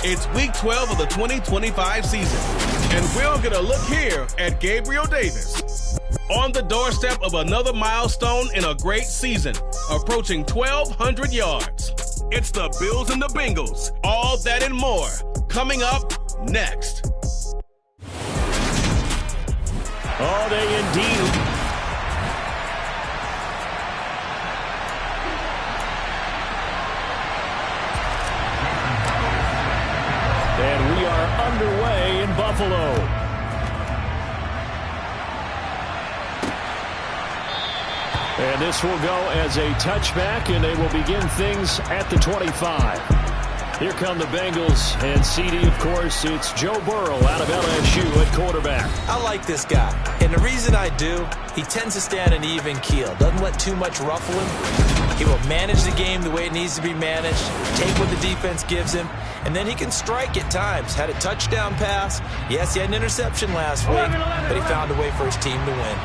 It's Week 12 of the 2025 season, and we'll get a look here at Gabriel Davis on the doorstep of another milestone in a great season, approaching 1,200 yards. It's the Bills and the Bengals, all that and more, coming up next. Oh, they indeed. And we are underway in Buffalo. And this will go as a touchback, and they will begin things at the 25. Here come the Bengals, and CD, of course, it's Joe Burrow out of LSU at quarterback. I like this guy, and the reason I do, he tends to stand an even keel, doesn't let too much ruffle him. He will manage the game the way it needs to be managed, take what the defense gives him, and then he can strike at times. Had a touchdown pass. Yes, he had an interception last week, but he found a way for his team to win.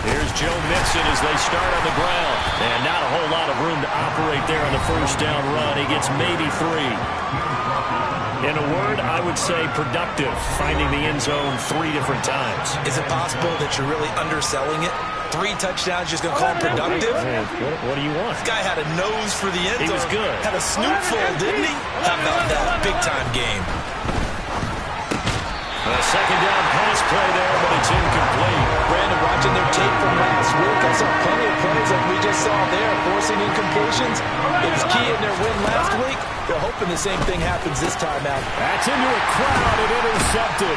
Here's Joe Mixon as they start on the ground. And not a whole lot of room to operate there on the first down run. He gets maybe 3. In a word, I would say productive, finding the end zone 3 different times. Is it possible that you're really underselling it? 3 touchdowns, just going to call him productive? What do you want? This guy had a nose for the end zone. He was good. Had a snootful, didn't he? How about that? Big-time game. A second down pass play there, but it's incomplete. Brandon, watching their tape from last week, I saw plenty of plays like we just saw there, forcing incompletions. It was key in their win last week. They're hoping the same thing happens this time out. That's into a crowd and intercepted.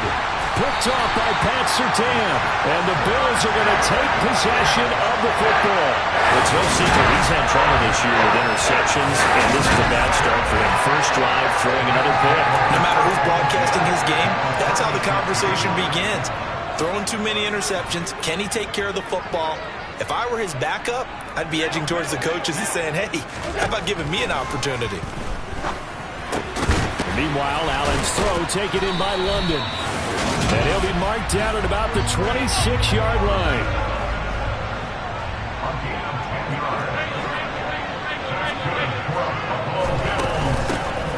Picked off by Pat Surtain. And the Bills are going to take possession of the football. It's no secret he's had trouble this year with interceptions, and this is a bad start for him. First drive, throwing another pick. No matter who's broadcasting his game, that's how the conversation begins. Throwing too many interceptions. Can he take care of the football? If I were his backup, I'd be edging towards the coaches and saying, hey, how about giving me an opportunity? Meanwhile, Allen's throw taken in by London. And he'll be marked down at about the 26-yard line.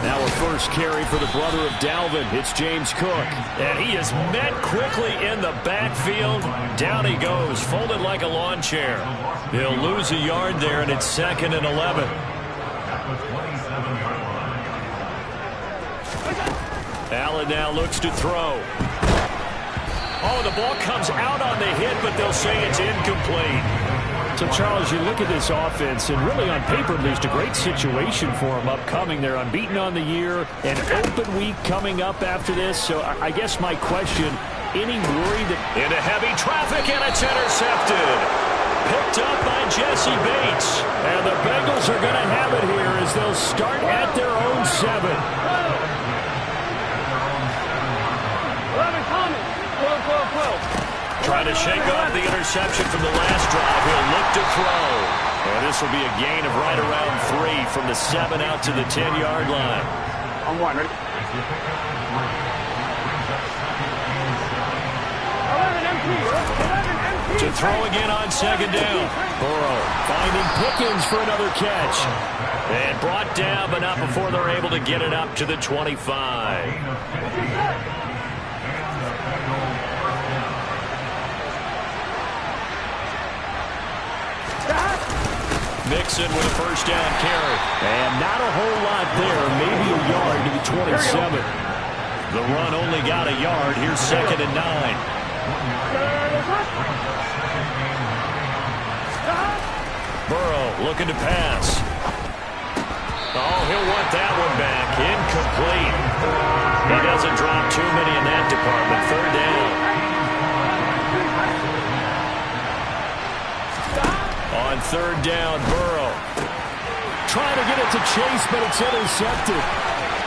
Now a first carry for the brother of Dalvin. It's James Cook. And he is met quickly in the backfield. Down he goes, folded like a lawn chair. He'll lose a yard there, and it's 2nd and 11. Allen now looks to throw. Oh, the ball comes out on the hit, but they'll say it's incomplete. So, Charles, you look at this offense, and really on paper, at least a great situation for them upcoming. They're unbeaten on the year, an open week coming up after this. So I guess my question, any worry that into heavy traffic, and it's intercepted. Picked up by Jesse Bates. And the Bengals are going to have it here as they'll start at their own 7. Trying to shake off the interception from the last drive. He'll look to throw. And this will be a gain of right around 3 from the 7 out to the 10-yard line. On 1, ready? To throw again on 2nd down. Burrow finding Pickens for another catch. And brought down, but not before they're able to get it up to the 25. Mixon with a first down carry. And not a whole lot there. Maybe a yard to the 27. The run only got a yard. Here's 2nd and 9. Burrow looking to pass. Oh, he'll want that one back. Incomplete. He doesn't drop too many in that department. 3rd down. On 3rd down, Burrow. Trying to get it to Chase, but it's intercepted.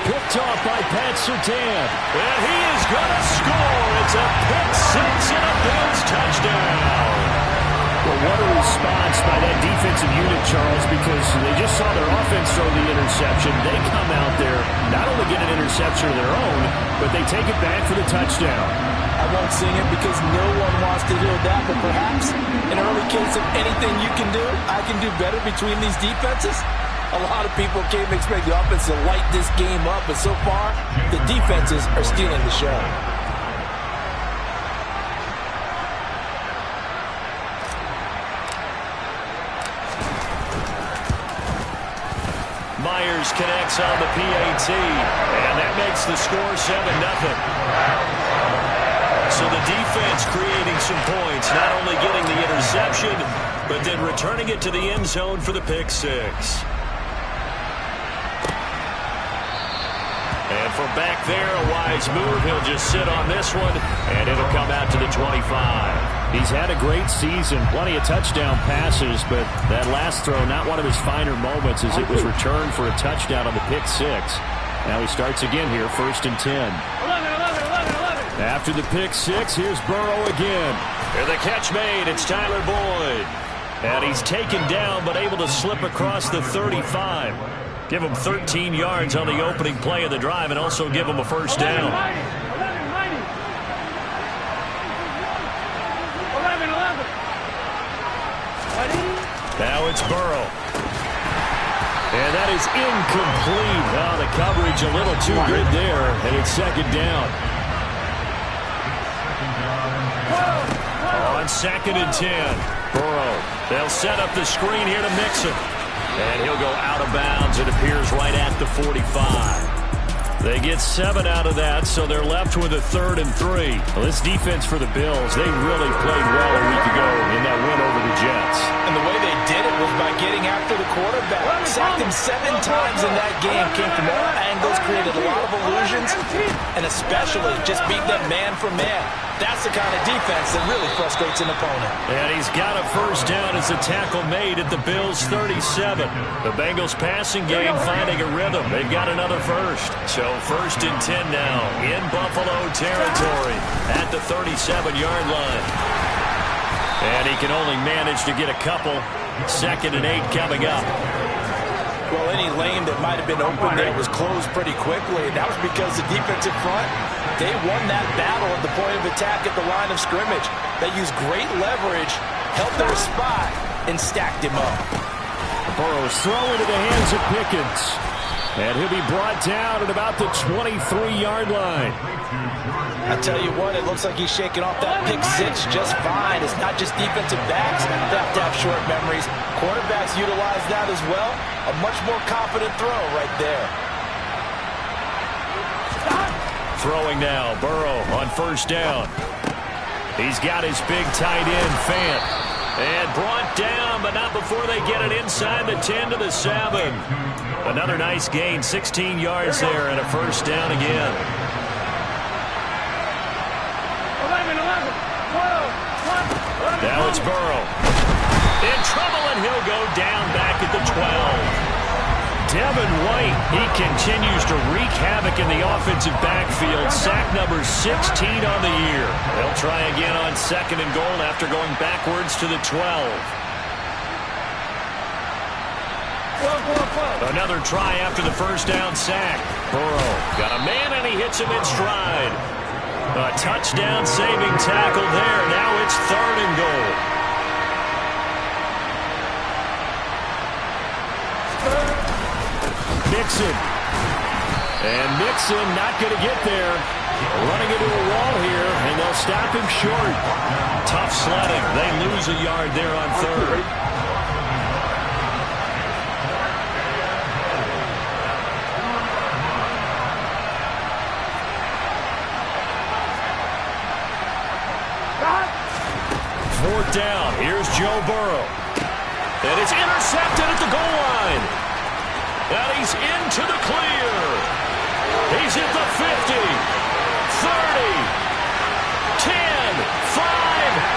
Picked off by Pat Surtain. And he is going to score. It's a pick 6 and a Bills touchdown. Well, what a response by that defensive unit, Charles, because they just saw their offense throw the interception. They come out there, not only get an interception of their own, but they take it back for the touchdown. I won't sing it because no one wants to hear that, but perhaps an early case of anything you can do, I can do better between these defenses. A lot of people came to expect the offense to light this game up, but so far, the defenses are stealing the show. Myers connects on the PAT, and that makes the score 7-0. So the defense creating some points, not only getting the interception, but then returning it to the end zone for the pick six. And from back there, a wise move. He'll just sit on this one, and it'll come out to the 25. He's had a great season, plenty of touchdown passes, but that last throw, not one of his finer moments as it was returned for a touchdown on the pick six. Now he starts again here, 1st and 10. 11. After the pick six, here's Burrow again. And the catch made, it's Tyler Boyd. And he's taken down, but able to slip across the 35. Give him 13 yards on the opening play of the drive and also give him a first down. Now it's Burrow. And that is incomplete. Well, the coverage a little too good there, and it's 2nd down. On 2nd and 10, Burrow. They'll set up the screen here to Mixon. And he'll go out of bounds. It appears right at the 45. They get 7 out of that, so they're left with a 3rd and 3. Well, this defense for the Bills, they really played well a week ago in that win over the Jets. And the way they did it was by getting after the quarterback. Sacked him 7 times in that game. Came from all angles, created a lot of illusions, and especially just beat them man for man. That's the kind of defense that really frustrates an opponent. And he's got a first down as the tackle made at the Bills' 37. The Bengals passing game finding a rhythm. They've got another first. So 1st and 10 now in Buffalo territory at the 37-yard line. And he can only manage to get a couple. 2nd and 8 coming up. Well, any lane that might have been open there was closed pretty quickly. And that was because the defensive front, they won that battle at the point of attack at the line of scrimmage. They used great leverage, held their spot, and stacked him up. Burrow's throw into the hands of Pickens. And he'll be brought down at about the 23-yard line. I tell you what, it looks like he's shaking off that pick six just fine. It's not just defensive backs that have to have short memories. Quarterbacks utilize that as well. A much more confident throw right there. Throwing now, Burrow on 1st down. He's got his big tight end, Fant. And brought down, but not before they get it inside the 10 to the 7. Another nice gain, 16 yards there, and a first down again. 11, 12. Now it's Burrow. In trouble, and he'll go down back at the 12. Devin White, he continues to wreak havoc in the offensive backfield. Sack number 16 on the year. They'll try again on 2nd and goal after going backwards to the 12. Another try after the first down sack. Burrow got a man, and he hits him in stride. A touchdown-saving tackle there. Now it's 3rd and goal. Mixon. And Mixon not going to get there. Running into a wall here, and they'll stop him short. Tough sledding. They lose a yard there on 3rd. Fourth down. Here's Joe Burrow. And it's intercepted at the goal line. And he's into the clear. He's at the 50, 30, 10, 5,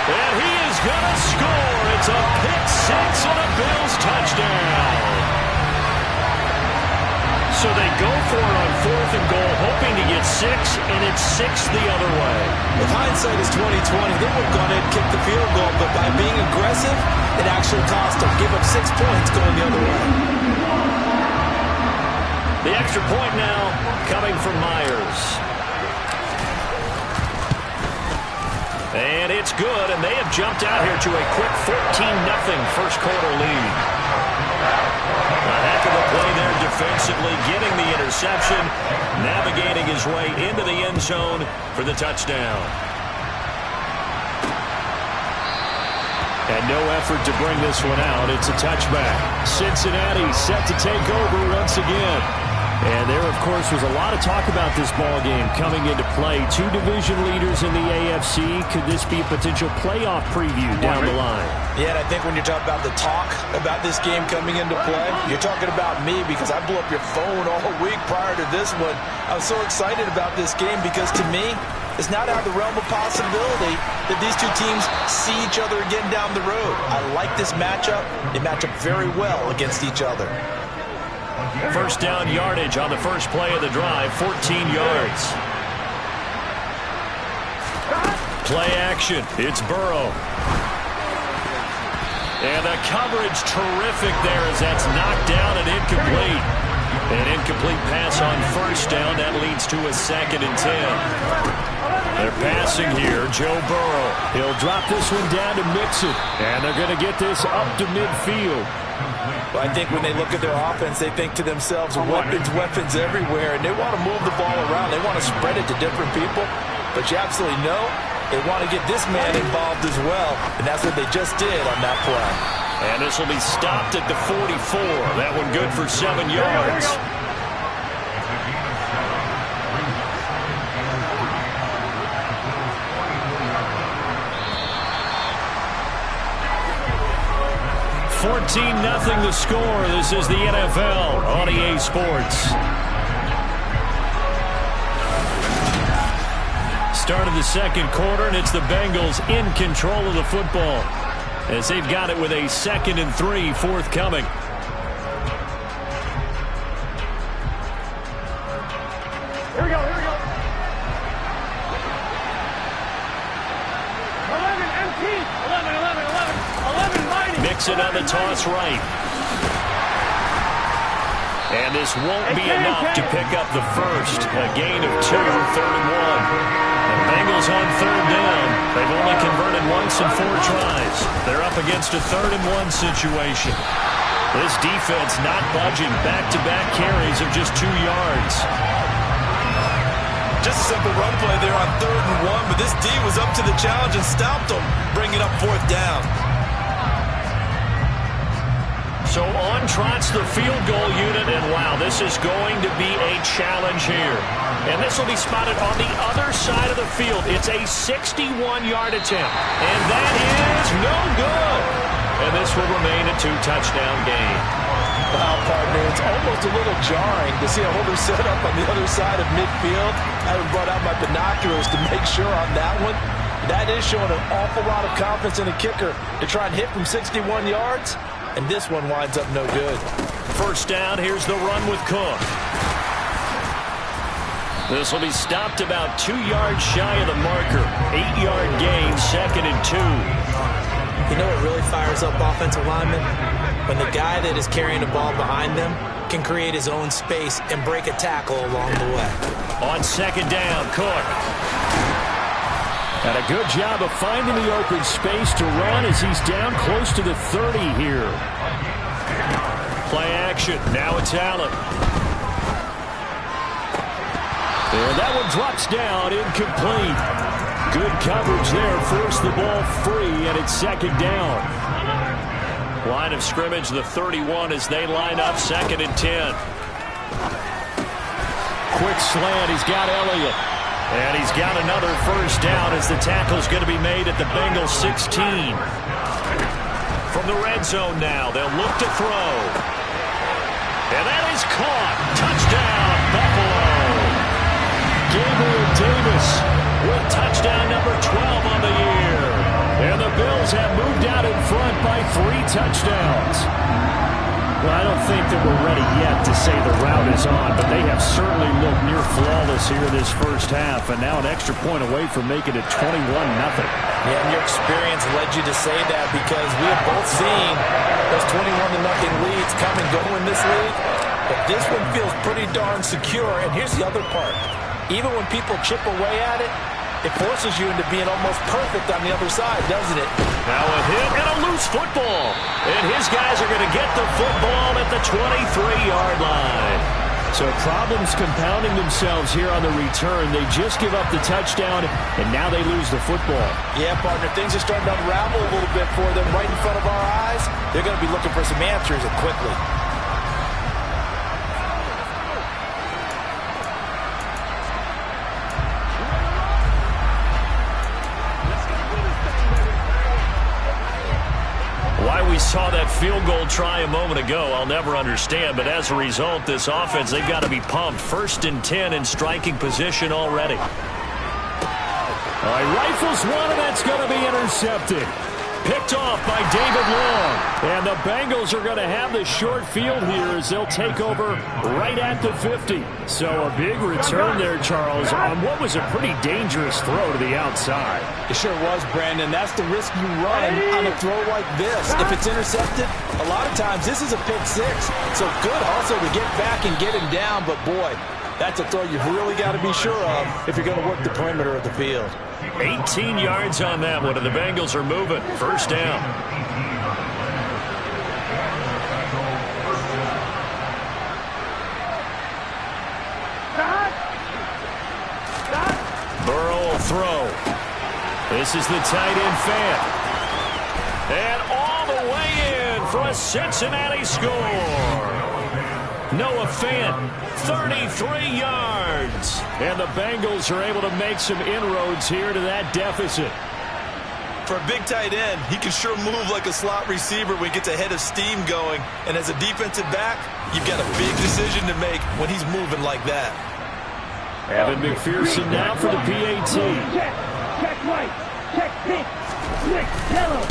and he is going to score. It's a pick six and a Bills touchdown. So they go for it on 4th and goal, hoping to get 6, and it's 6 the other way. If hindsight is 20/20, they would have gone in and kicked the field goal, but by being aggressive, it actually cost them. Give up 6 points going the other way. The extra point now coming from Myers. And it's good, and they have jumped out here to a quick 14-0 first quarter lead. A heck of a play there defensively, getting the interception, navigating his way into the end zone for the touchdown. And no effort to bring this one out. It's a touchback. Cincinnati set to take over once again. And there, of course, was a lot of talk about this ball game coming into play. 2 division leaders in the AFC. Could this be a potential playoff preview down the line? Yeah, and I think when you're talking about the talk about this game coming into play, you're talking about me because I blew up your phone all week prior to this one. I was so excited about this game because, to me, it's not out of the realm of possibility that these two teams see each other again down the road. I like this matchup. They match up very well against each other. First down yardage on the first play of the drive, 14 yards. Play action. It's Burrow. And the coverage terrific there as that's knocked down and incomplete. An incomplete pass on first down. That leads to a 2nd and 10. They're passing here. Joe Burrow. He'll drop this one down to Mixon. And they're going to get this up to midfield. Well, I think when they look at their offense, they think to themselves, weapons everywhere, and they want to move the ball around. They want to spread it to different people, but you absolutely know they want to get this man involved as well, and that's what they just did on that play. And this will be stopped at the 44. That one good for 7 yards. $14-0 the score. This is the NFL on EA Sports. Start of the second quarter, and it's the Bengals in control of the football as they've got it with a 2nd and 3 forthcoming. Here we go, here we go. 11 empty. 11 mighty. Mixon on the toss right. And this won't be enough to pick up the first. A gain of 2, 3rd and 1. The Bengals on 3rd down. They've only converted once in 4 tries. They're up against a 3rd and 1 situation. This defense not budging. Back-to-back carries of just 2 yards. Just a simple run play there on 3rd and 1, but this D was up to the challenge and stopped them, bringing up 4th down. So on trots the field goal unit, and wow, this is going to be a challenge here. And this will be spotted on the other side of the field. It's a 61-yard attempt, and that is no good. And this will remain a 2-touchdown game. Wow, partner, it's almost a little jarring to see a holder set up on the other side of midfield. I haven't brought out my binoculars to make sure on that one. That is showing an awful lot of confidence in a kicker to try and hit from 61 yards. And this one winds up no good. First down, here's the run with Cook. This will be stopped about 2 yards shy of the marker. 8-yard gain, 2nd and 2. You know what really fires up offensive linemen? When the guy that is carrying the ball behind them can create his own space and break a tackle along the way. On 2nd down, Cook. And a good job of finding the open space to run as he's down close to the 30 here. Play action. Now it's Allen. And that one drops down, incomplete. Good coverage there. Forced the ball free, and it's 2nd down. Line of scrimmage, the 31 as they line up, 2nd and 10. Quick slant. He's got Elliott. And he's got another first down as the tackle's going to be made at the Bengals 16. From the red zone now, they'll look to throw. And that is caught. Touchdown, Buffalo. Gabriel Davis with touchdown number 12 on the year. And the Bills have moved out in front by 3 touchdowns. Well, I don't think that we're ready yet to say the route is on, but they have certainly looked near flawless here this first half, and now an extra point away from making it 21-0. Yeah, and your experience led you to say that because we have both seen those 21-0 leads come and go in this league, but this one feels pretty darn secure, and here's the other part. Even when people chip away at it, it forces you into being almost perfect on the other side, doesn't it? Now a hit and a loose football. And his guys are going to get the football at the 23-yard line. So problems compounding themselves here on the return. They just give up the touchdown, and now they lose the football. Yeah, partner, things are starting to unravel a little bit for them right in front of our eyes. They're going to be looking for some answers and quickly. Why we saw that field goal try a moment ago, I'll never understand. But as a result, this offense, they've got to be pumped. 1st and 10 in striking position already. All right, rifles one, and that's going to be intercepted. Picked off by David Long. And the Bengals are going to have the short field here as they'll take over right at the 50. So a big return there, Charles, on what was a pretty dangerous throw to the outside. It sure was, Brandon. That's the risk you run on a throw like this. If it's intercepted, a lot of times this is a pick six. So good hustle to get back and get him down. But, boy, that's a throw you've really got to be sure of if you're going to work the perimeter of the field. 18 yards on that one, and the Bengals are moving. 1st down. Burrow will throw. This is the tight end fan. And all the way in for a Cincinnati score. Noah Fant, 33 yards. And the Bengals are able to make some inroads here to that deficit. For a big tight end, he can sure move like a slot receiver when he gets a head of steam going. And as a defensive back, you've got a big decision to make when he's moving like that. Evan McPherson now for the PAT. Check white. Check pink. Check yellow.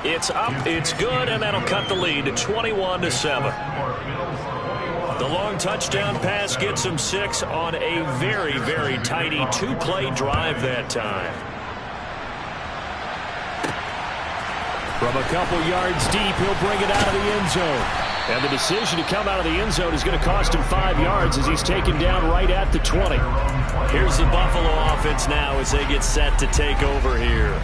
It's up, it's good, and that'll cut the lead to 21-7. The long touchdown pass gets him 6 on a very, very tidy 2-play drive that time. From a couple yards deep, he'll bring it out of the end zone. And the decision to come out of the end zone is going to cost him 5 yards as he's taken down right at the 20. Here's the Buffalo offense now as they get set to take over here.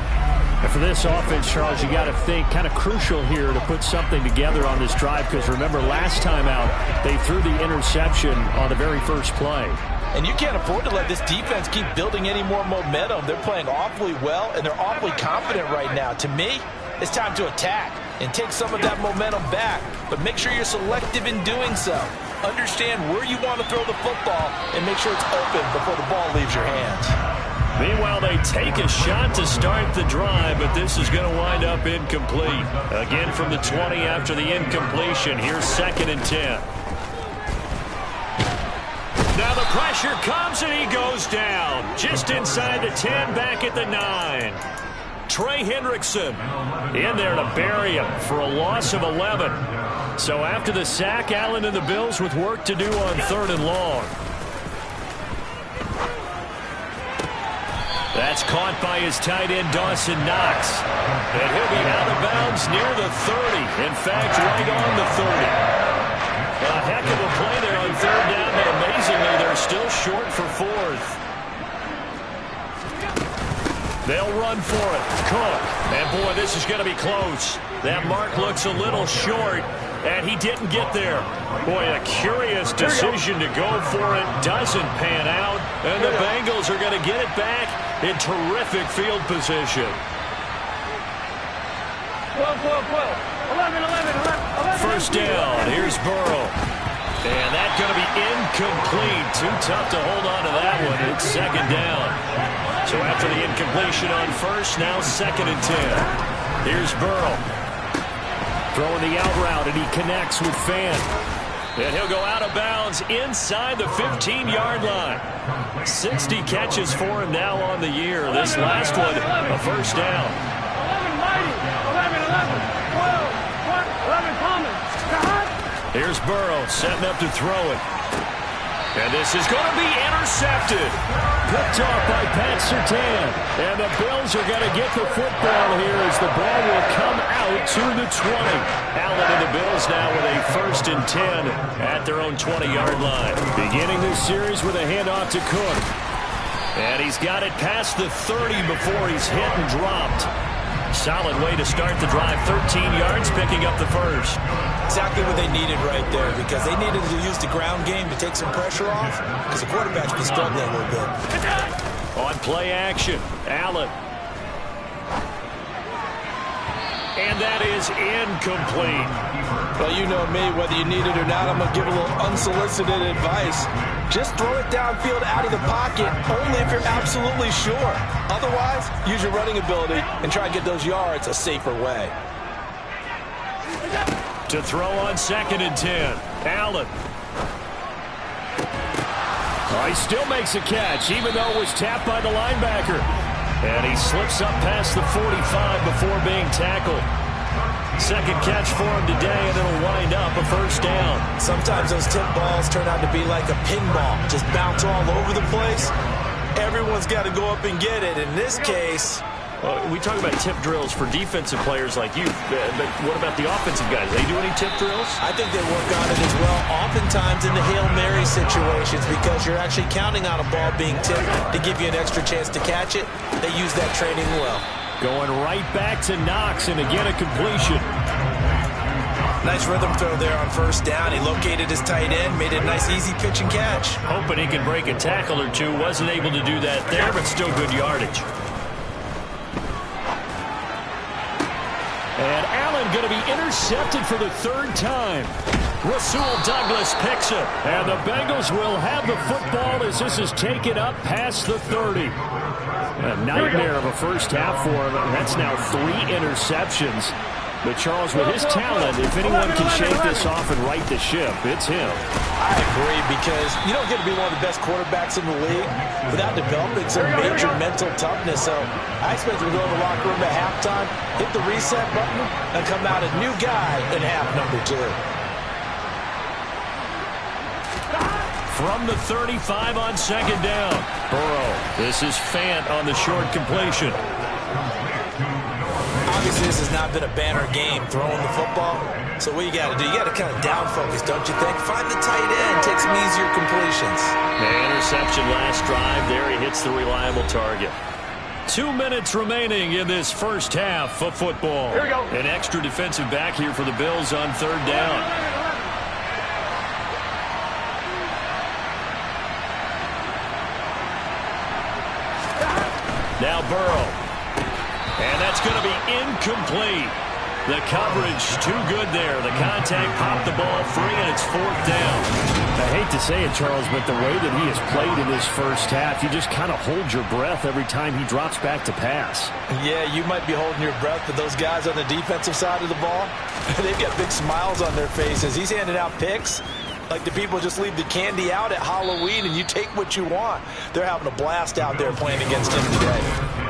And for this offense, Charles, you got to think kind of crucial here to put something together on this drive because remember last time out they threw the interception on the very first play. And you can't afford to let this defense keep building any more momentum. They're playing awfully well and they're awfully confident right now. To me, it's time to attack and take some of that momentum back, but make sure you're selective in doing so. Understand where you want to throw the football and make sure it's open before the ball leaves your hands. Meanwhile, they take a shot to start the drive, but this is going to wind up incomplete. Again from the 20 after the incompletion. Here's 2nd and 10. Now the pressure comes and he goes down. Just inside the 10, back at the 9. Trey Hendrickson in there to bury him for a loss of 11. So after the sack, Allen and the Bills with work to do on 3rd and long. That's caught by his tight end, Dawson Knox. And he'll be out of bounds near the 30. In fact, right on the 30. A heck of a play there on 3rd down, but amazingly, they're still short for 4th. They'll run for it. Cook. And, boy, this is going to be close. That mark looks a little short, and he didn't get there. Boy, a curious decision to go for it. Doesn't pan out, and the Bengals are going to get it back in terrific field position. 12, 12, 12. 11, 11, 11. 1st down. Here's Burrow. And that's going to be incomplete. Too tough to hold on to that one. It's 2nd down. So after the incompletion on 1st, now 2nd and 10. Here's Burrow. Throwing the out route, and he connects with Fant. And he'll go out of bounds inside the 15-yard line. 60 catches for him now on the year. This last one, a 1st down. 11, 11, 11, 12, 1, 11, Burrow setting up to throw it. And this is going to be intercepted. Picked off by Pat Surtain. And the Bills are going to get the football here as the ball will come out to the 20. Allen and the Bills now with a 1st and 10 at their own 20-yard line. Beginning this series with a handoff to Cook. And he's got it past the 30 before he's hit and dropped. Solid way to start the drive. 13 yards, picking up the first. Exactly what they needed right there, because they needed to use the ground game to take some pressure off, because the quarterback's been struggling a little bit. On play action, Allen. And that is incomplete. Well, you know me, whether you need it or not, I'm going to give a little unsolicited advice. Just throw it downfield out of the pocket, only if you're absolutely sure. Otherwise, use your running ability and try and get those yards a safer way. To throw on 2nd and 10, Allen. Oh, he still makes a catch, even though it was tapped by the linebacker. And he slips up past the 45 before being tackled. Second catch for him today, and it'll wind up a 1st down. Sometimes those tip balls turn out to be like a pinball, just bounce all over the place. Everyone's got to go up and get it. In this case, well, we talk about tip drills for defensive players like you, but what about the offensive guys? They do any tip drills? I think they work on it as well, oftentimes in the Hail Mary situations, because you're actually counting on a ball being tipped to give you an extra chance to catch it. They use that training well. Going right back to Knox, and again a completion. Nice rhythm throw there on 1st down. He located his tight end, made it a nice easy pitch and catch. Hoping he can break a tackle or two. Wasn't able to do that there, but still good yardage. And Allen going to be intercepted for the 3rd time. Rasul Douglas picks it. And the Bengals will have the football as this is taken up past the 30. A nightmare of a 1st half for him. That's now 3 interceptions. But Charles, with his talent, if anyone can shake this off and right the ship, it's him. I agree, because you don't get to be one of the best quarterbacks in the league without developing some major mental toughness. So I expect him to go in the locker room at halftime, hit the reset button, and come out a new guy in half number 2. From the 35 on 2nd down. Burrow. This is Fant on the short completion. Obviously, this has not been a banner game throwing the football. So what you got to do, you got to kind of down focus, don't you think? Find the tight end, take some easier completions. The interception last drive. There he hits the reliable target. 2 minutes remaining in this 1st half of football. Here we go. An extra defensive back here for the Bills on 3rd down. Now Burrow. And that's going to be incomplete. The coverage too good there. The contact popped the ball free, and it's 4th down. I hate to say it, Charles, but the way that he has played in this 1st half, you just kind of hold your breath every time he drops back to pass. Yeah, you might be holding your breath, but those guys on the defensive side of the ball, they've got big smiles on their faces. He's handing out picks like the people just leave the candy out at Halloween and you take what you want. They're having a blast out there playing against him today.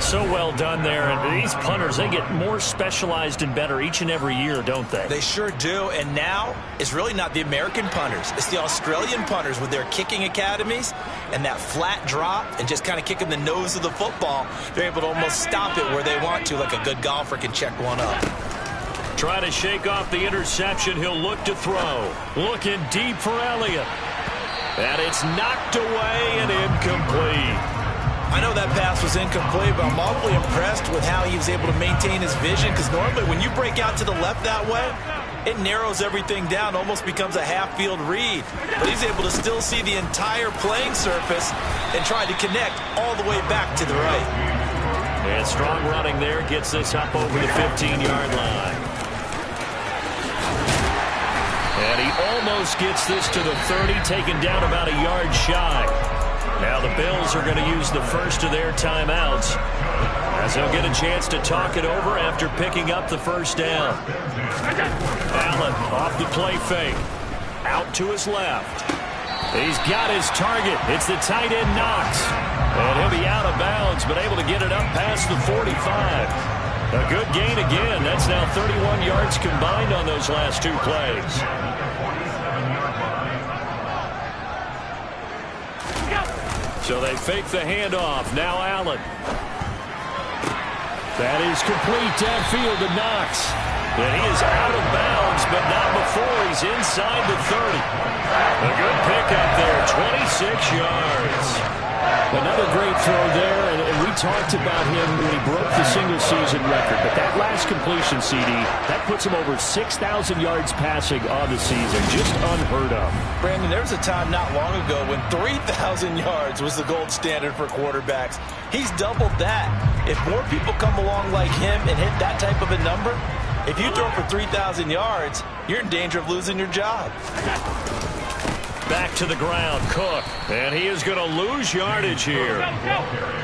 So well done there. And these punters, they get more specialized and better each and every year, don't they? They sure do. And now it's really not the American punters. It's the Australian punters with their kicking academies and that flat drop and just kind of kicking the nose of the football. They're able to almost stop it where they want to, like a good golfer can check one up. Try to shake off the interception. He'll look to throw. Looking deep for Elliott. And it's knocked away and incomplete. I know that pass was incomplete, but I'm awfully impressed with how he was able to maintain his vision, because normally when you break out to the left that way, it narrows everything down, almost becomes a half-field read. But he's able to still see the entire playing surface and try to connect all the way back to the right. And strong running there gets this up over the 15-yard line. And he almost gets this to the 30, taken down about a yard shy. Now the Bills are going to use the first of their timeouts, as they'll get a chance to talk it over after picking up the first down. Allen off the play fake. Out to his left. He's got his target. It's the tight end Knox. And he'll be out of bounds, but able to get it up past the 45. A good gain again. That's now 31 yards combined on those last two plays. So they fake the handoff. Now Allen. That is complete downfield to Knox. And he is out of bounds, but not before he's inside the 30. A good pickup there, 26 yards. Another great throw there, and we talked about him when he broke the single-season record. But that last completion, CD, that puts him over 6,000 yards passing on the season. Just unheard of. Brandon, there was a time not long ago when 3,000 yards was the gold standard for quarterbacks. He's doubled that. If more people come along like him and hit that type of a number, if you throw for 3,000 yards, you're in danger of losing your job. Back to the ground, Cook. And he is going to lose yardage here.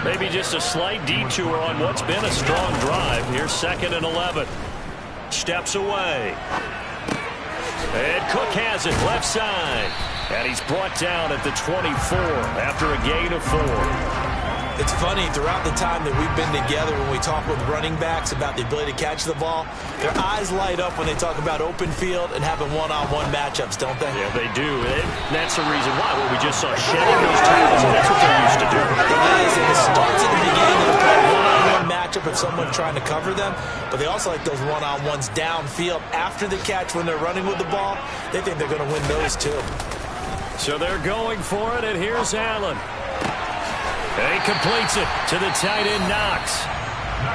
Maybe just a slight detour on what's been a strong drive. Here's 2nd and 11. Steps away. And Cook has it left side. And he's brought down at the 24 after a gain of 4. It's funny, throughout the time that we've been together, when we talk with running backs about the ability to catch the ball, their eyes light up when they talk about open field and having one-on-one matchups, don't they? Yeah, they do. And that's the reason why. Well, we just saw shedding those tackles, and that's what they're used to doing. It is, and it starts at the beginning of the one-on-one matchup if someone's trying to cover them, but they also like those one-on-ones downfield after the catch when they're running with the ball. They think they're going to win those too. So they're going for it, and here's Allen. And he completes it to the tight end, Knox.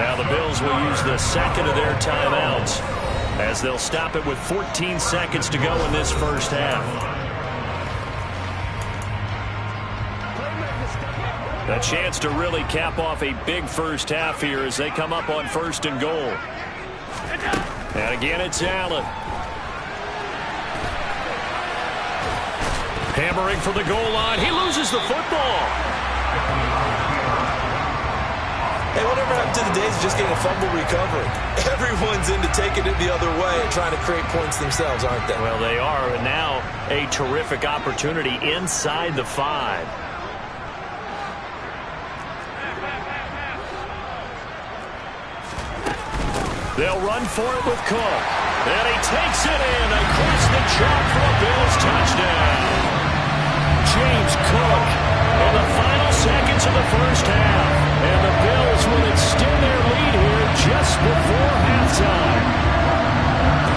Now the Bills will use the second of their timeouts as they'll stop it with 14 seconds to go in this first half. A chance to really cap off a big first half here as they come up on 1st and goal. And again, it's Allen. Hammering for the goal line. He loses the football. Hey, whatever happened to the days of just getting a fumble recovery? Everyone's into taking it the other way and trying to create points themselves, aren't they? Well, they are, and now a terrific opportunity inside the 5. They'll run for it with Cook. And he takes it in across the chalk for a Bills touchdown. James Cook in the final seconds of the first half. And the Bills will extend their lead here just before halftime.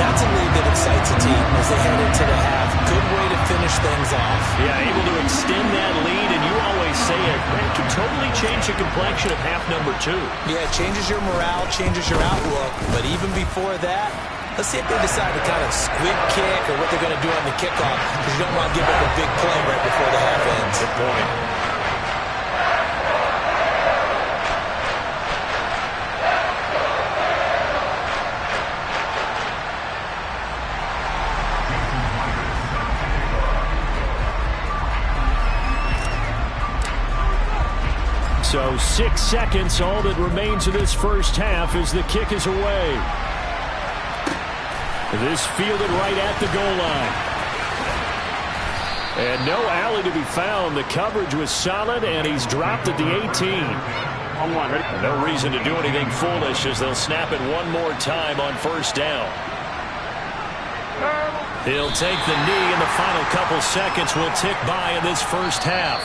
That's a lead that excites a team as they head into the half. Good way to finish things off. Yeah, able to extend that lead, and you always say it can totally change the complexion of half number 2. Yeah, it changes your morale, changes your outlook. But even before that, let's see if they decide to kind of squib kick or what they're going to do on the kickoff, because you don't want to give up a big play right before the half ends. Good point. So 6 seconds, all that remains of this first half as the kick is away. This fielded right at the goal line. And no alley to be found. The coverage was solid, and he's dropped at the 18. No reason to do anything foolish as they'll snap it one more time on 1st down. He'll take the knee, and the final couple seconds will tick by in this first half.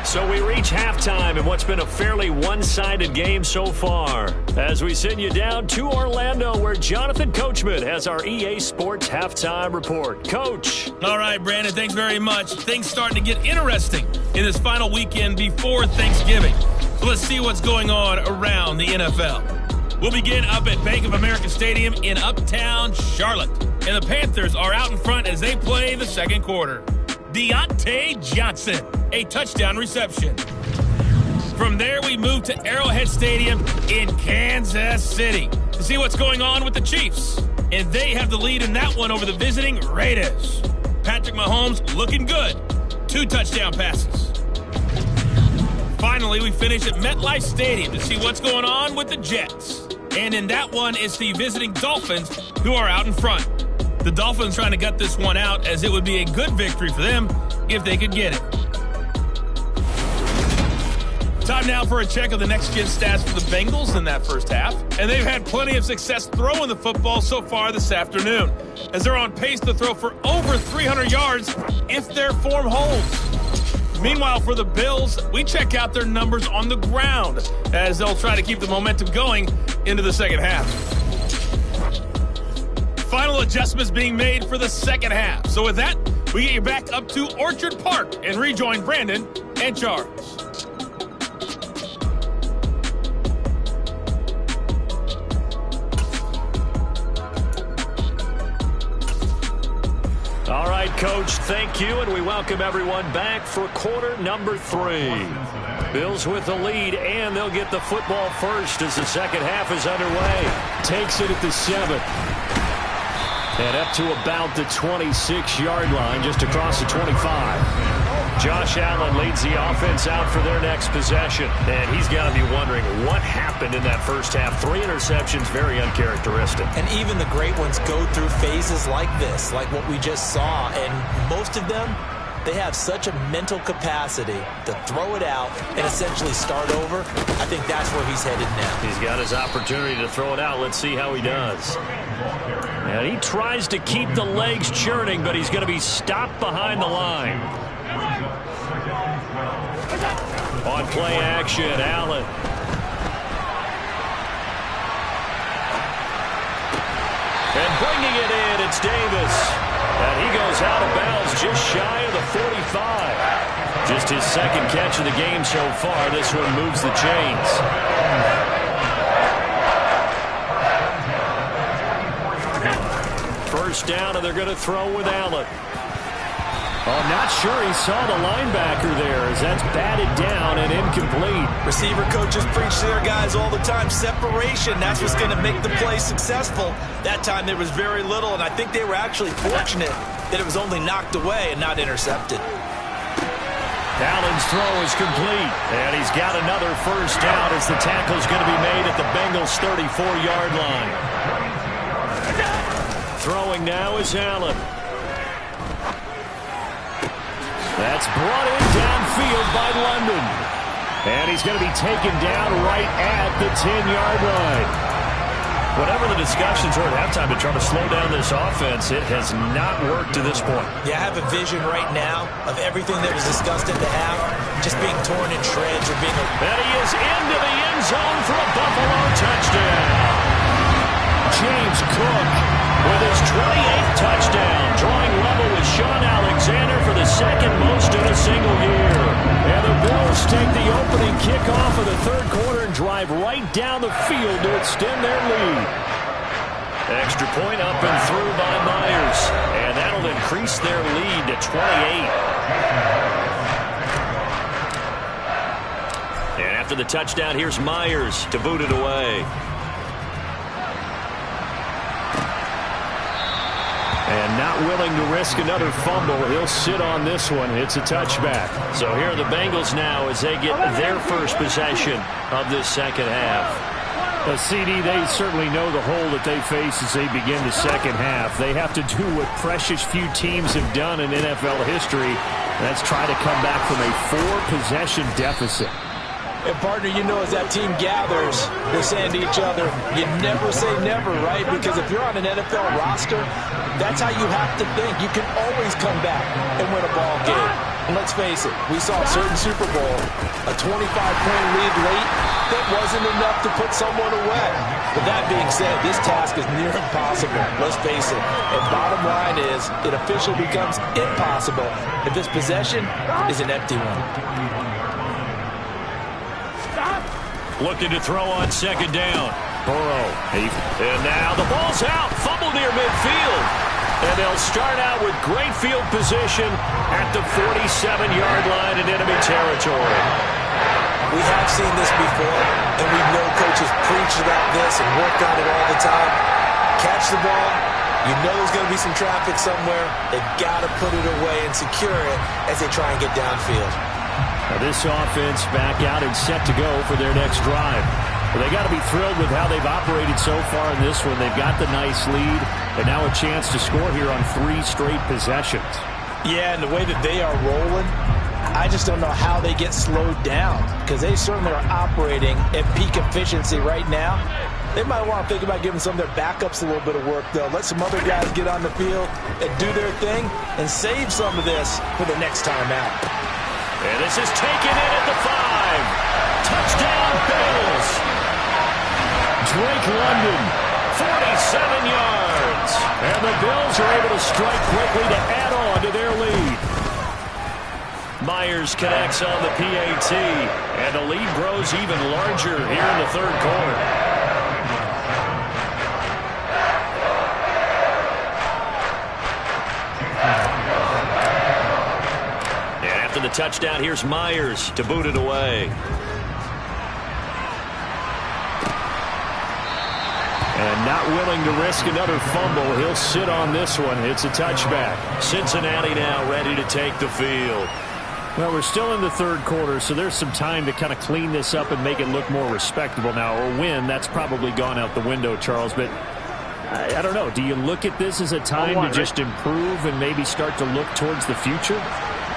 So we reach halftime in what's been a fairly one-sided game so far. As we send you down to Orlando, where Jonathan Coachman has our EA Sports Halftime Report. Coach. All right, Brandon, thanks very much. Things starting to get interesting in this final weekend before Thanksgiving. So let's see what's going on around the NFL. We'll begin up at Bank of America Stadium in Uptown Charlotte. And the Panthers are out in front as they play the second quarter. Deontay Johnson, a touchdown reception. From there, we move to Arrowhead Stadium in Kansas City to see what's going on with the Chiefs. And they have the lead in that one over the visiting Raiders. Patrick Mahomes looking good. 2 touchdown passes. Finally, we finish at MetLife Stadium to see what's going on with the Jets. And in that one, it's the visiting Dolphins who are out in front. The Dolphins trying to gut this one out, as it would be a good victory for them if they could get it. Time now for a check of the next-gen stats for the Bengals in that first half. And they've had plenty of success throwing the football so far this afternoon, as they're on pace to throw for over 300 yards if their form holds. Meanwhile, for the Bills, we check out their numbers on the ground as they'll try to keep the momentum going into the second half. Final adjustments being made for the second half. So with that, we get you back up to Orchard Park and rejoin Brandon and Charles. All right, Coach, thank you, and we welcome everyone back for quarter number 3. Bills with the lead, and they'll get the football first as the second half is underway. Takes it at the 7. And up to about the 26-yard line, just across the 25. Josh Allen leads the offense out for their next possession. And he's got to be wondering what happened in that first half. 3 interceptions, very uncharacteristic. And even the great ones go through phases like this, like what we just saw. And most of them, they have such a mental capacity to throw it out and essentially start over. I think that's where he's headed now. He's got his opportunity to throw it out. Let's see how he does. And he tries to keep the legs churning, but he's going to be stopped behind the line. On play action, Allen. And bringing it in, it's Davis. And he goes out of bounds just shy of the 45. Just his second catch of the game so far. This one moves the chains. First down, and they're going to throw with Allen. Oh, not sure he saw the linebacker there as that's batted down and incomplete. Receiver coaches preach to their guys all the time. Separation, that's what's going to make the play successful. That time there was very little, and I think they were actually fortunate that it was only knocked away and not intercepted. Allen's throw is complete, and he's got another first down as the tackle's going to be made at the Bengals' 34-yard line. Throwing now is Allen. That's brought in downfield by London. And he's going to be taken down right at the 10-yard line. Whatever the discussions were at halftime to try to slow down this offense, it has not worked to this point. Yeah, I have a vision right now of everything that was discussed at the half just being torn in shreds or being... And he is into the end zone for a Buffalo touchdown. James Cook with his 28th touchdown, drawing level with Sean Alexander for the second most in a single year. And the Bills take the opening kickoff of the third quarter and drive right down the field to extend their lead. Extra point up and through by Myers. And that'll increase their lead to 28. And after the touchdown, here's Myers to boot it away. And not willing to risk another fumble. He'll sit on this one. It's a touchback. So here are the Bengals now as they get their first possession of this second half. CD, they certainly know the hole that they face as they begin the second half. They have to do what precious few teams have done in NFL history. That's try to come back from a 4-possession deficit. And, partner, you know, as that team gathers, they're saying to each other, you never say never, right? Because if you're on an NFL roster, that's how you have to think. You can always come back and win a ball game. And let's face it, we saw a certain Super Bowl, a 25-point lead late, that wasn't enough to put someone away. But that being said, this task is near impossible. Let's face it. And bottom line is, it officially becomes impossible if this possession is an empty one. Looking to throw on second down. Burrow. And now the ball's out. Fumble near midfield. And they'll start out with great field position at the 47-yard line in enemy territory. We have seen this before, and we know coaches preach about this and work on it all the time. Catch the ball. You know there's going to be some traffic somewhere. They've got to put it away and secure it as they try and get downfield. Now this offense back out and set to go for their next drive. Well, they got to be thrilled with how they've operated so far in this one. They've got the nice lead, and now a chance to score here on 3 straight possessions. Yeah, and the way that they are rolling, I just don't know how they get slowed down, because they certainly are operating at peak efficiency right now. They might want to think about giving some of their backups a little bit of work, though. Let some other guys get on the field and do their thing and save some of this for the next time out. And this is taken in at the 5. Touchdown, Bills. Drake London, 47 yards. And the Bills are able to strike quickly to add on to their lead. Myers connects on the PAT, and the lead grows even larger here in the third quarter. And after the touchdown, here's Myers to boot it away. And not willing to risk another fumble, he'll sit on this one. It's a touchback. Cincinnati now ready to take the field. Well, we're still in the third quarter, so there's some time to kind of clean this up and make it look more respectable now. Or win, that's probably gone out the window, Charles. But I don't know. Do you look at this as a time to just improve and maybe start to look towards the future?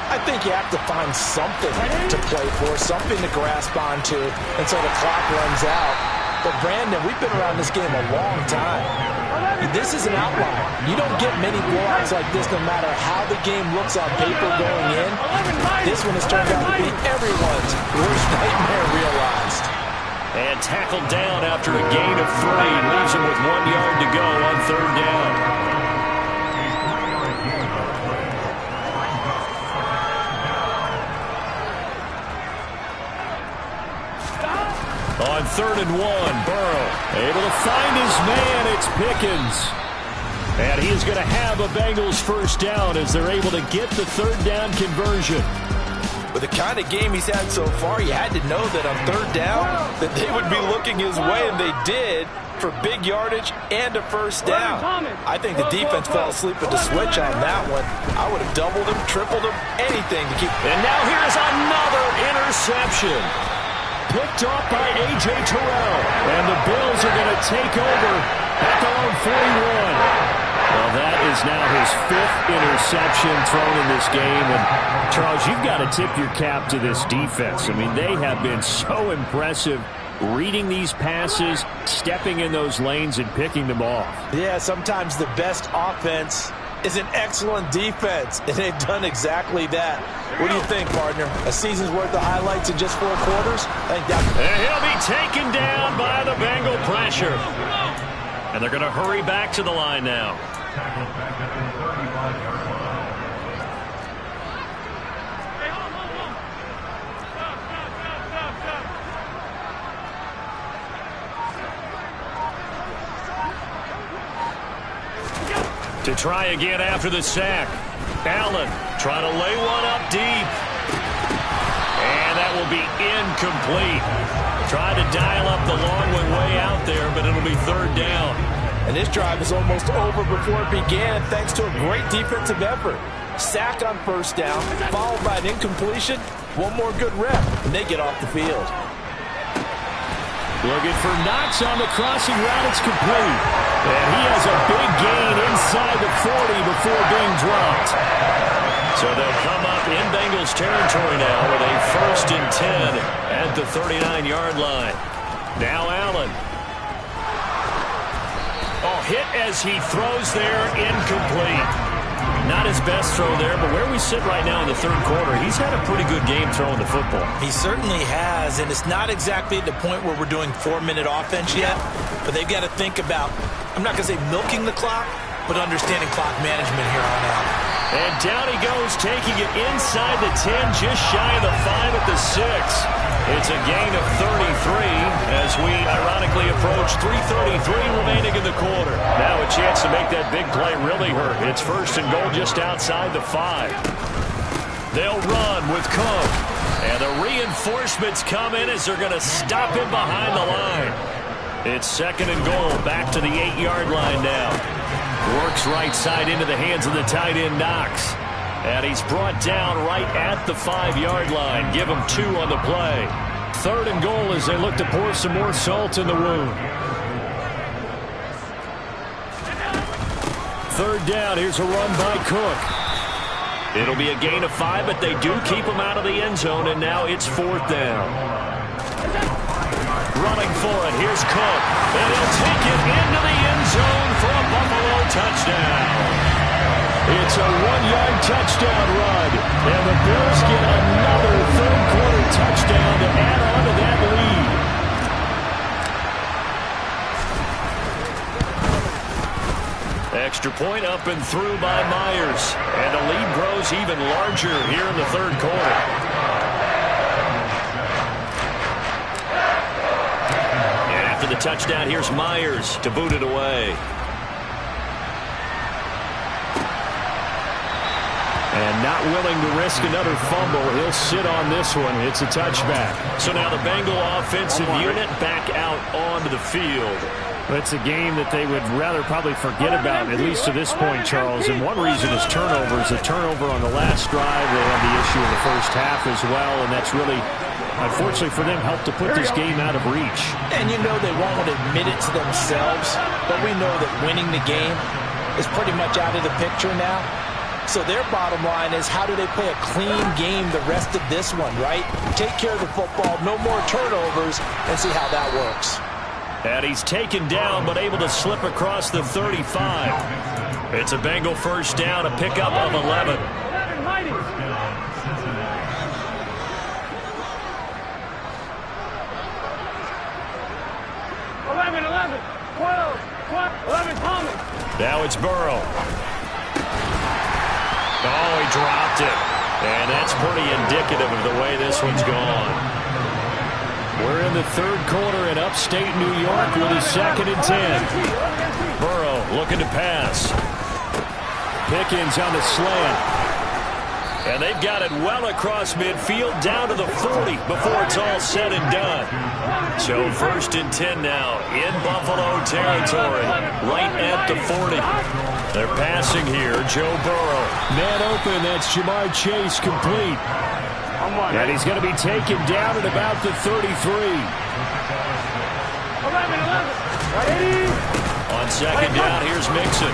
I think you have to find something to play for, something to grasp onto until the clock runs out. But, Brandon, we've been around this game a long time. This is an outlier. You don't get many blowouts like this no matter how the game looks on paper going in. This one has turned out to be everyone's worst nightmare realized. And tackled down after a gain of 3. Leaves him with 1 yard to go on third down. On 3rd and 1, Burrow able to find his man. It's Pickens. And he is going to have a Bengals first down as they're able to get the third down conversion. With the kind of game he's had so far, you had to know that on third down that they would be looking his way, and they did for big yardage and a first down. I think the defense fell asleep at the switch on that one. I would have doubled him, tripled him, anything to keep. And now here's another interception. Picked off by A.J. Terrell. And the Bills are going to take over at their own 41. Well, that is now his 5th interception thrown in this game. And, Charles, you've got to tip your cap to this defense. I mean, they have been so impressive reading these passes, stepping in those lanes, and picking them off. Yeah, sometimes the best offense is an excellent defense, and they've done exactly that. What do you think, partner? A season's worth of highlights in just 4 quarters? I think that. And he'll be taken down by the Bengal pressure. And they're going to hurry back to the line now. To try again after the sack. Allen trying to lay one up deep. And that will be incomplete. Tried to dial up the long one way out there, but it'll be third down. And this drive is almost over before it began thanks to a great defensive effort. Sack on first down, followed by an incompletion. One more good rep, and they get off the field. Looking for Knox on the crossing route. It's complete. And he has a big gain inside the 40 before being dropped. So they'll come up in Bengals territory now with a 1st and 10 at the 39-yard line. Now Allen. Oh, hit as he throws there, incomplete. Not his best throw there, but where we sit right now in the third quarter, he's had a pretty good game throwing the football. He certainly has, and it's not exactly at the point where we're doing 4-minute offense yet, but they've got to think about, I'm not going to say milking the clock, but understanding clock management here on out. And down he goes, taking it inside the 10, just shy of the 5 at the 6. It's a gain of 33 as we ironically approach 3:33 remaining in the quarter. Now a chance to make that big play really hurt. It's 1st and goal just outside the 5. They'll run with Cook. And the reinforcements come in as they're going to stop him behind the line. It's 2nd and goal, back to the 8-yard line now. Works right side into the hands of the tight end, Knox. And he's brought down right at the 5-yard line. Give him 2 on the play. 3rd and goal as they look to pour some more salt in the wound. 3rd down, here's a run by Cook. It'll be a gain of 5, but they do keep him out of the end zone, and now it's 4th down. Running for it, here's Cook. And he'll take it into the end zone for a Buffalo touchdown. It's a 1-yard touchdown run. And the Bills get another third-quarter touchdown to add on to that lead. Extra point up and through by Myers. And the lead grows even larger here in the third quarter. And after the touchdown, here's Myers to boot it away. And not willing to risk another fumble, he'll sit on this one. It's a touchback. So now the Bengal offensive unit back out onto the field. It's a game that they would rather probably forget about, at least to this point, Charles. And one reason is turnovers. A turnover on the last drive. They had the issue in the first half as well, and that's really, unfortunately for them, helped to put this game out of reach. And you know they won't admit it to themselves, but we know that winning the game is pretty much out of the picture now. So their bottom line is, how do they play a clean game the rest of this one, right? Take care of the football, no more turnovers, and see how that works. And he's taken down, but able to slip across the 35. It's a Bengal first down, a pickup of 11. 11, 12, 11, Thomas. Now it's Burrow. Oh, he dropped it. And that's pretty indicative of the way this one's gone. We're in the third quarter in upstate New York with a 2nd and 10. Burrow looking to pass. Pickens on the slant. And they've got it well across midfield down to the 40 before it's all said and done. So 1st and 10 now in Buffalo territory, right at the 40. They're passing here. Joe Burrow. Man open. That's Jamar Chase complete. And he's going to be taken down at about the 33. 11. On 2nd down, here's Mixon.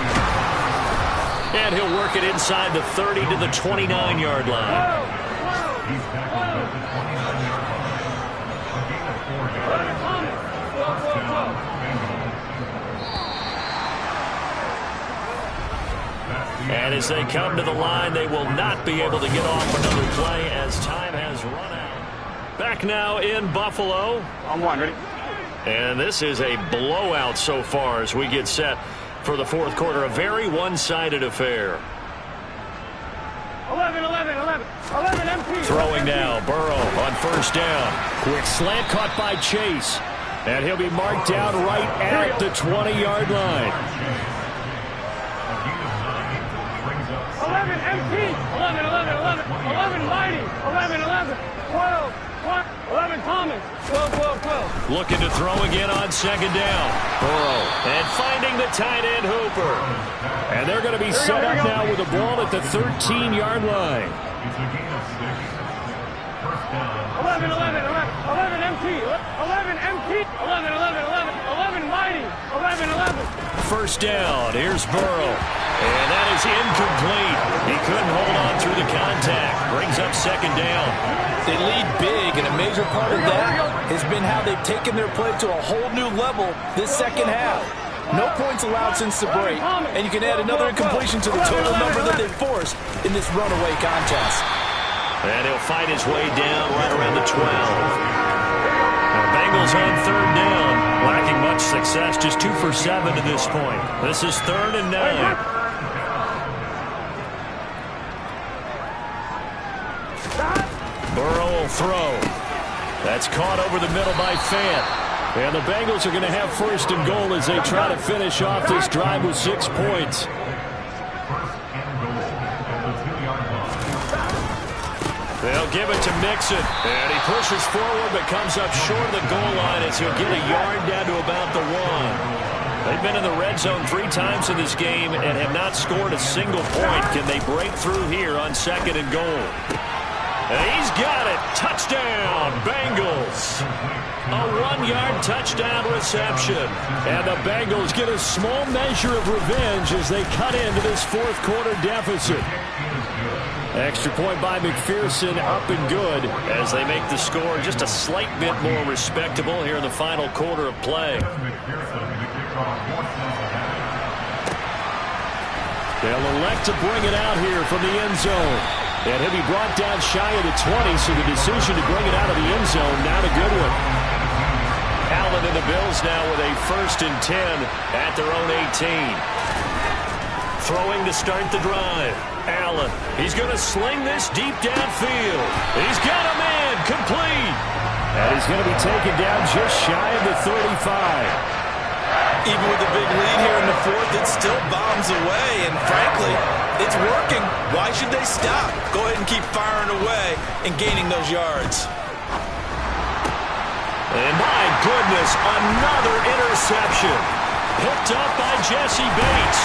And he'll work it inside the 30 to the 29-yard line. And as they come to the line, they will not be able to get off another play as time has run out. Back now in Buffalo. On one, ready? And this is a blowout so far as we get set for the fourth quarter. A very one-sided affair. 11, MP. Throwing now, Burrow on first down. Quick slant caught by Chase. And he'll be marked down right at the 20-yard line. 11, MP. 11, Mighty. 11, 12, 11, Thomas. 12. Looking to throw again on 2nd down. Burrow. And finding the tight end Hooper. And they're going to be set up now with the ball at the 13-yard line. 11, MP. 11, Mighty. 11. First down. Here's Burrow. And that is incomplete. He couldn't hold on through the contact. Brings up 2nd down. They lead big, and a major part of that has been how they've taken their play to a whole new level this second half. No points allowed since the break, and you can add another incompletion to the total number that they've forced in this runaway contest. And he'll fight his way down right around the 12. The Bengals on 3rd down, lacking much success, just 2 for 7 to this point. This is 3rd and 9. Burrow will throw. That's caught over the middle by Fant. And the Bengals are going to have 1st and goal as they try to finish off this drive with 6 points. They'll give it to Mixon. And he pushes forward but comes up short of the goal line as he'll get a yard down to about the 1. They've been in the red zone 3 times in this game and have not scored a single point. Can they break through here on 2nd and goal? And he's got it. Touchdown, Bengals. A 1-yard touchdown reception. And the Bengals get a small measure of revenge as they cut into this fourth quarter deficit. Extra point by McPherson, up and good. As they make the score just a slight bit more respectable here in the final quarter of play. They'll elect to bring it out here from the end zone. And he'll be brought down shy of the 20, so the decision to bring it out of the end zone, not a good one. Allen and the Bills now with a 1st and 10 at their own 18. Throwing to start the drive. Allen, he's going to sling this deep downfield. He's got a man, complete. And he's going to be taken down just shy of the 35. Even with a big lead here in the 4th, it still bombs away, and frankly, it's working. Why should they stop? Go ahead and keep firing away and gaining those yards. And my goodness, another interception. Picked up by Jesse Bates.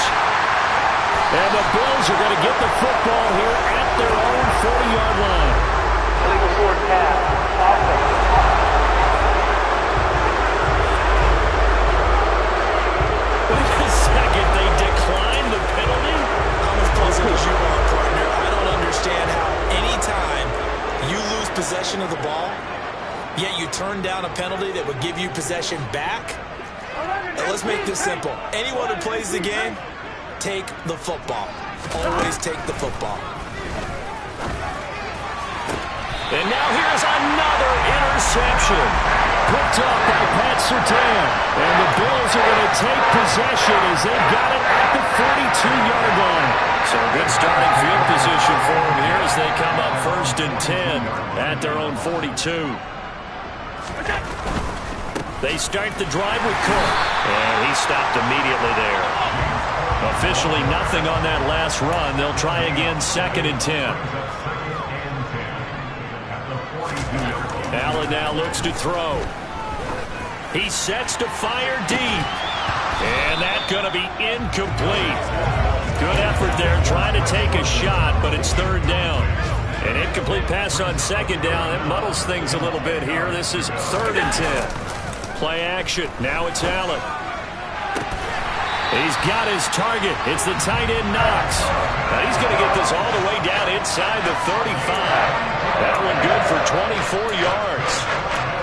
And the Bills are going to get the football here at their own 40-yard line. Illegal forward pass. Offense. Wait a second, they declined the penalty? I'm as puzzled as you are, partner. I don't understand how any time you lose possession of the ball, yet you turn down a penalty that would give you possession back. Now, let's make this simple. Anyone who plays the game, take the football. Always take the football. And now here's another interception. Picked up by Pat Surtain. And the Bills are going to take possession as they got it at the 42-yard line. So a good starting field position for them here as they come up 1st and 10 at their own 42. They start the drive with Cook. And he stopped immediately there. Officially nothing on that last run. They'll try again 2nd and 10. Allen now looks to throw. He sets to fire deep. And that's going to be incomplete. Good effort there trying to take a shot, but it's 3rd down. An incomplete pass on 2nd down. It muddles things a little bit here. This is 3rd and 10. Play action. Now it's Allen. He's got his target. It's the tight end Knox. Now he's going to get this all the way down inside the 35. That one good for 24 yards.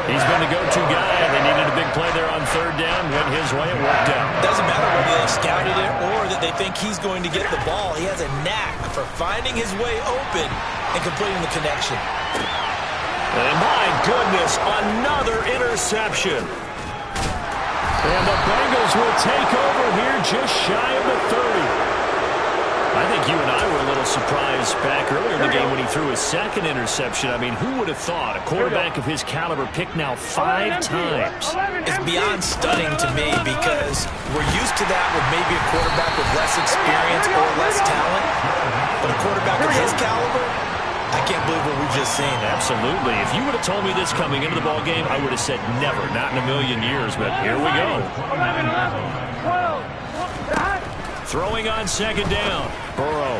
He's been the go-to guy. They needed a big play there on 3rd down. Went his way. It worked out. Doesn't matter whether they scouted it or that they think he's going to get the ball. He has a knack for finding his way open and completing the connection. And my goodness, another interception. And the Bengals will take over here just shy of the 30. I think you and I were a little surprised back earlier in the game when he threw his 2nd interception. I mean, who would have thought a quarterback of his caliber picked now 5 times? It's beyond stunning to me because we're used to that with maybe a quarterback with less experience or less talent. But a quarterback of his caliber, I can't believe what we've just seen. Absolutely. If you would have told me this coming into the ball game, I would have said never, not in a million years. But here we go. Throwing on 2nd down. Burrow.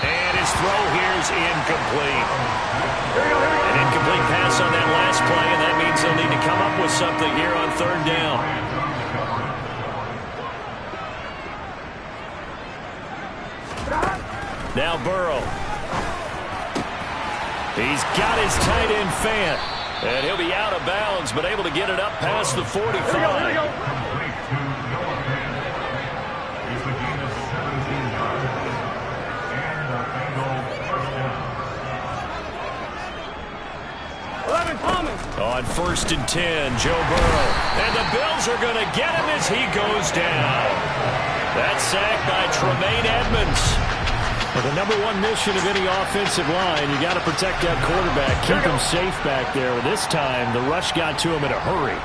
And his throw here is incomplete. An incomplete pass on that last play, and that means they'll need to come up with something here on 3rd down. Now Burrow. He's got his tight end Fant. And he'll be out of bounds, but able to get it up past the 45. On 1st and 10, Joe Burrow. And the Bills are going to get him as he goes down. That sack by Tremaine Edmonds. Well, the #1 mission of any offensive line, you got to protect that quarterback, keep him safe back there. This time, the rush got to him in a hurry.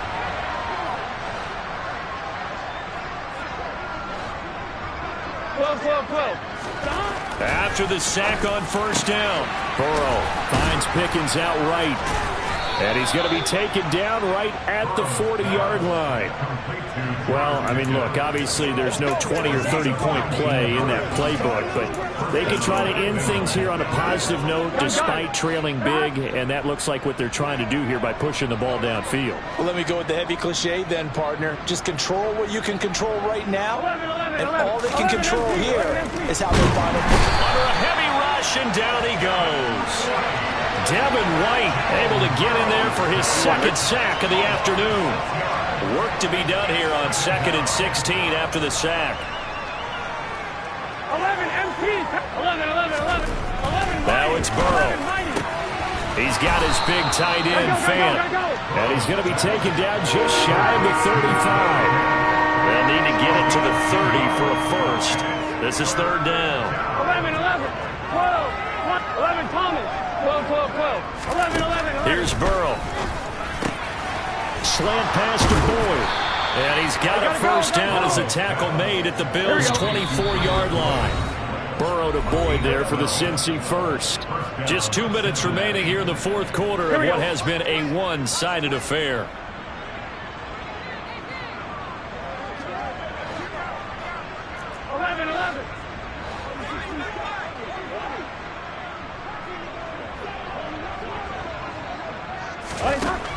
After the sack on 1st down, Burrow finds Pickens out right. And he's going to be taken down right at the 40-yard line. Well, I mean, look, obviously there's no 20 or 30-point play in that playbook, but they can try to end things here on a positive note despite trailing big, and that looks like what they're trying to do here by pushing the ball downfield. Well, let me go with the heavy cliche then, partner. Just control what you can control right now, and all they can control here is how they find it. Under a heavy rush, and down he goes. Devin White able to get in there for his 2nd sack of the afternoon. Work to be done here on 2nd and 16 after the sack. 11 Now it's Burrow. He's got his big tight end, Fant. And he's going to be taken down just shy of the 35. They'll need to get it to the 30 for a first. This is third down. 11, 12, 11, Thomas. 12, 11. Here's Burrow. Slant pass to Boyd. And he's got a first down as a tackle made at the Bills' 24-yard line. Burrow to Boyd there for the Cincy first. Just 2 minutes remaining here in the fourth quarter of what has been a one-sided affair.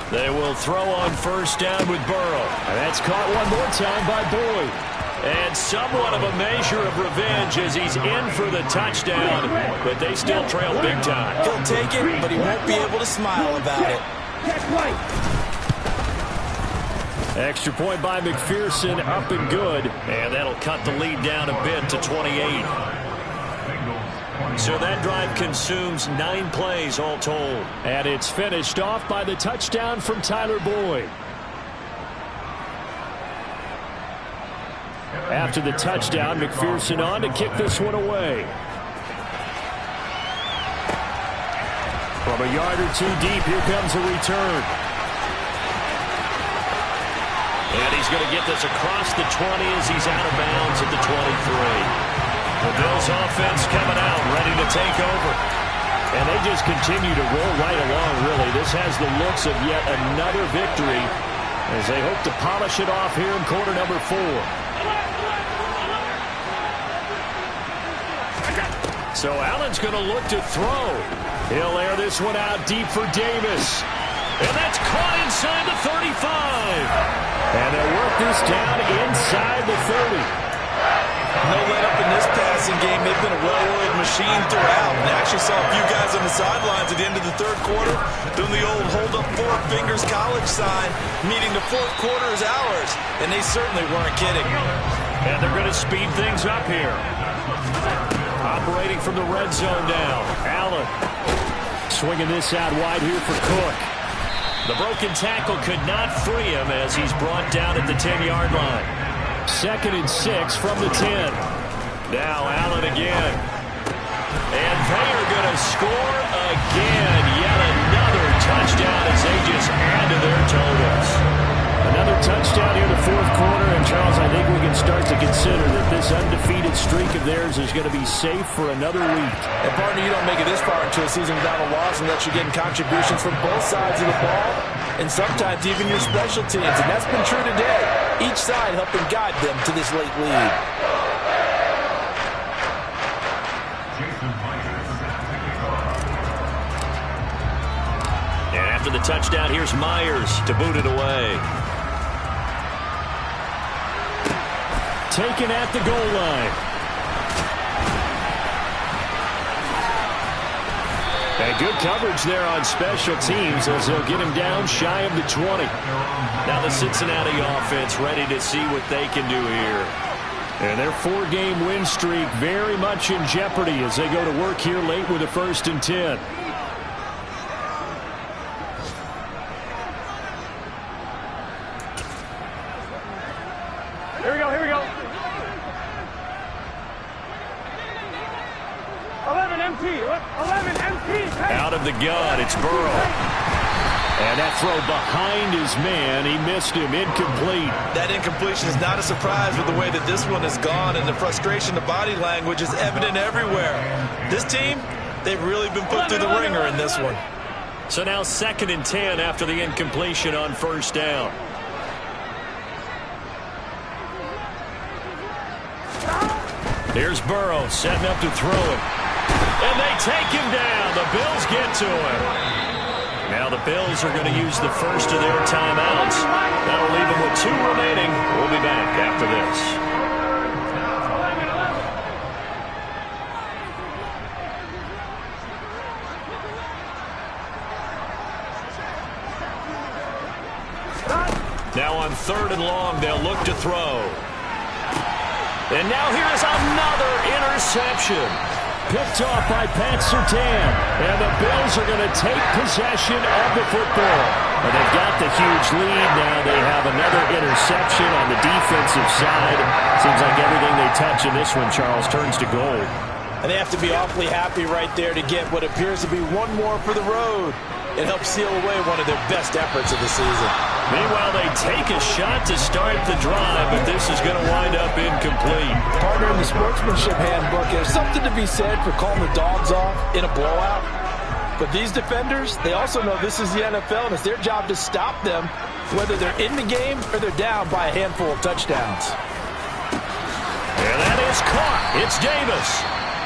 They will throw on first down with Burrow. And that's caught one more time by Boyd. And somewhat of a measure of revenge as he's in for the touchdown, but they still trail big time. He'll take it, but he won't be able to smile about it. Extra point by McPherson, up and good. And that'll cut the lead down a bit to 28. So that drive consumes 9 plays all told. And it's finished off by the touchdown from Tyler Boyd. After the touchdown, McPherson on to kick this one away. From a yard or two deep, here comes a return. And he's going to get this across the 20 as he's out of bounds at the 23. The Bills offense coming out, ready to take over. And they just continue to roll right along, really. This has the looks of yet another victory as they hope to polish it off here in quarter number 4. So Allen's going to look to throw. He'll air this one out deep for Davis. And that's caught inside the 35. And they'll work this down inside the 30. No let up in this passing game. They've been a well-oiled machine throughout. And actually saw a few guys on the sidelines at the end of the third quarter doing the old hold up 4 fingers college sign, meaning the fourth quarter is ours. And they certainly weren't kidding. And they're going to speed things up here. Operating from the red zone down. Allen swinging this out wide here for Cook. The broken tackle could not free him as he's brought down at the 10-yard line. 2nd and 6 from the 10. Now Allen again. And they are going to score again. Yet another touchdown as they just add to their totals. Another touchdown here in the fourth quarter. And, Charles, I think we can start to consider that this undefeated streak of theirs is going to be safe for another week. And, partner, you don't make it this far into a season without a loss unless you're getting contributions from both sides of the ball and sometimes even your special teams. And that's been true today. Each side helping guide them to this late lead. And after the touchdown, here's Myers to boot it away. Taken at the goal line. And good coverage there on special teams as they'll get him down shy of the 20. Now the Cincinnati offense ready to see what they can do here. And their 4-game win streak very much in jeopardy as they go to work here late with a 1st and 10. Here we go. 11 empty. Out of the gun, it's Burrow. And that throw behind his man, he missed him, incomplete. That incompletion is not a surprise with the way that this one has gone, and the frustration, the body language is evident everywhere. This team, they've really been put through the ringer in this one. So now 2nd and 10 after the incompletion on first down. Here's Burrow setting up to throw it. And they take him down. The Bills get to him. Now the Bills are going to use the first of their timeouts. That'll leave them with 2 remaining. We'll be back after this. Now on 3rd and long, they'll look to throw. And now here's another interception. picked off by Pat Surtain. And the Bills are going to take possession of the football. And they've got the huge lead. Now they have another interception on the defensive side. Seems like everything they touch in this one, Charles, turns to gold. And they have to be awfully happy right there to get what appears to be one more for the road. It helps seal away one of their best efforts of the season. Meanwhile, they take a shot to start the drive, but this is going to wind up incomplete. Partner, in the sportsmanship handbook, there's something to be said for calling the dogs off in a blowout. But these defenders, they also know this is the NFL, and it's their job to stop them, whether they're in the game or they're down by a handful of touchdowns. And that is caught. It's Davis.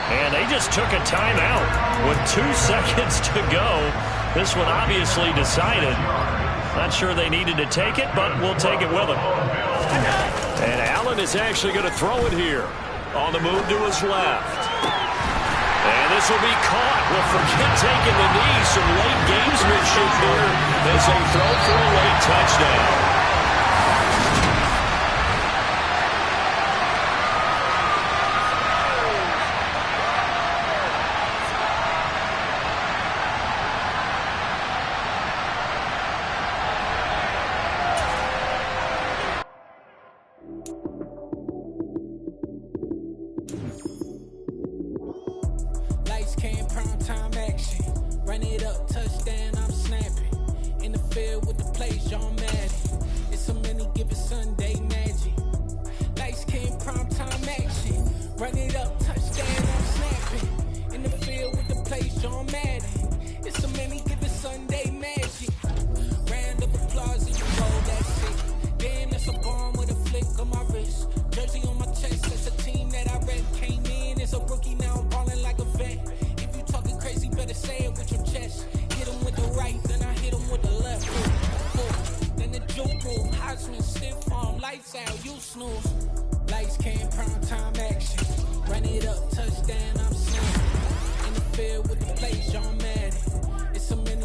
And they just took a timeout with 2 seconds to go. This one obviously decided. Not sure they needed to take it, but we'll take it with them. And Allen is actually going to throw it here. On the move to his left. And this will be caught. Well, forget taking the knee. Some late gamesmanship here as they throw for a late touchdown. Touchdown, I'm snapping. In the field with the play, John Madden. It's so many